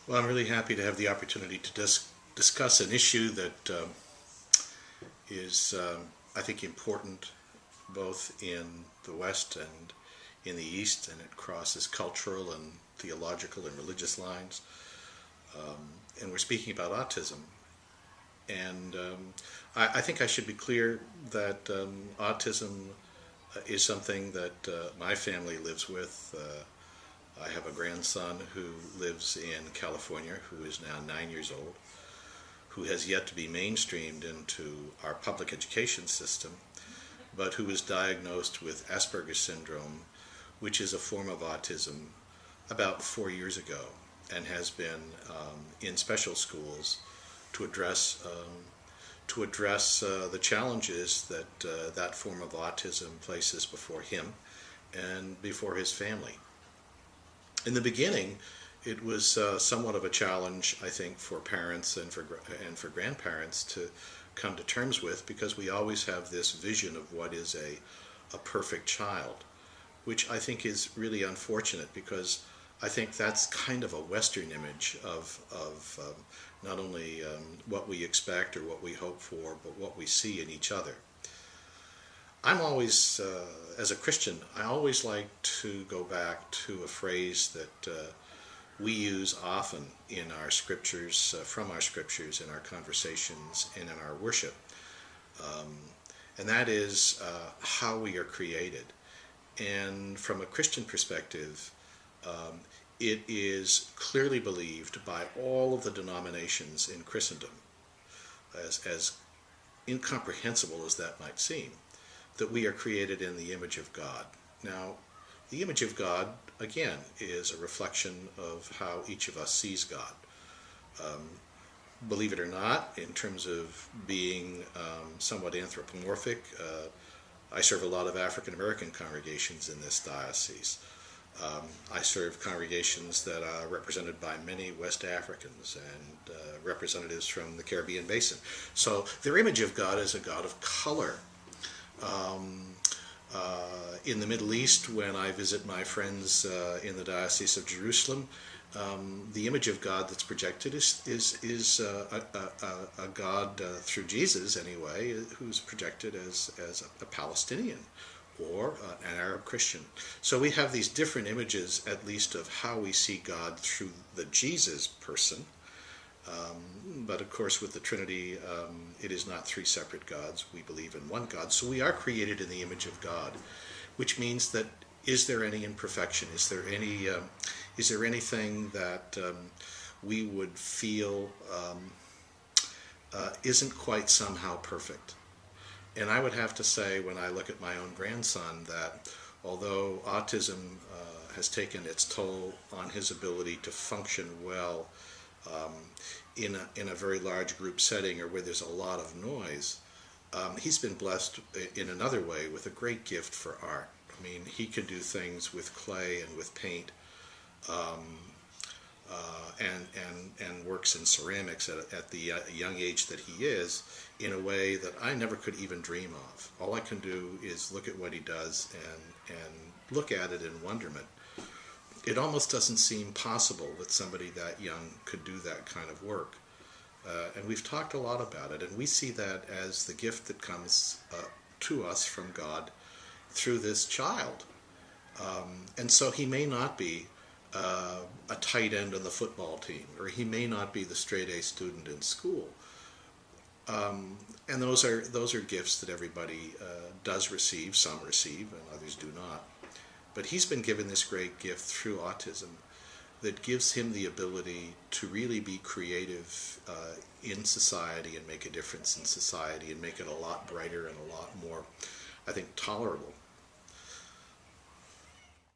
Well, I'm really happy to have the opportunity to discuss an issue that is, I think, important both in the West and in the East, and it crosses cultural and theological and religious lines. And we're speaking about autism. And I think I should be clear that autism is something that my family lives with. I have a grandson who lives in California, who is now 9 years old, who has yet to be mainstreamed into our public education system, but who was diagnosed with Asperger's syndrome, which is a form of autism, about 4 years ago, and has been in special schools to address the challenges that that form of autism places before him and before his family. In the beginning, it was somewhat of a challenge, I think, for parents and for grandparents to come to terms with, because we always have this vision of what is a perfect child, which I think is really unfortunate, because I think that's kind of a Western image of not only what we expect or what we hope for, but what we see in each other. I'm always, as a Christian, I always like to go back to a phrase that we use often in our scriptures, from our scriptures, in our conversations, and in our worship. And that is how we are created. And from a Christian perspective, it is clearly believed by all of the denominations in Christendom, as incomprehensible as that might seem, that we are created in the image of God. Now, the image of God, again, is a reflection of how each of us sees God. Believe it or not, in terms of being somewhat anthropomorphic, I serve a lot of African American congregations in this diocese. I serve congregations that are represented by many West Africans and representatives from the Caribbean Basin. So their image of God is a God of color. In the Middle East, when I visit my friends in the Diocese of Jerusalem, the image of God that's projected is a God, through Jesus anyway, who's projected as a Palestinian or an Arab Christian. So we have these different images, at least, of how we see God through the Jesus person. But of course, with the Trinity, it is not three separate gods. We believe in one God. So we are created in the image of God, which means that, is there any imperfection? Is there anything that we would feel isn't quite somehow perfect? And I would have to say, when I look at my own grandson, that although autism has taken its toll on his ability to function well in a very large group setting, or where there's a lot of noise, he's been blessed in another way with a great gift for art. I mean, he can do things with clay and with paint, and works in ceramics at the young age that he is, in a way that I never could even dream of. All I can do is look at what he does and look at it in wonderment. It almost doesn't seem possible that somebody that young could do that kind of work. And we've talked a lot about it, and we see that as the gift that comes to us from God through this child. And so he may not be a tight end on the football team, or he may not be the straight-A student in school. And those are gifts that everybody does receive. Some receive and others do not. But he's been given this great gift through autism that gives him the ability to really be creative in society and make a difference in society and make it a lot brighter and a lot more, I think, tolerable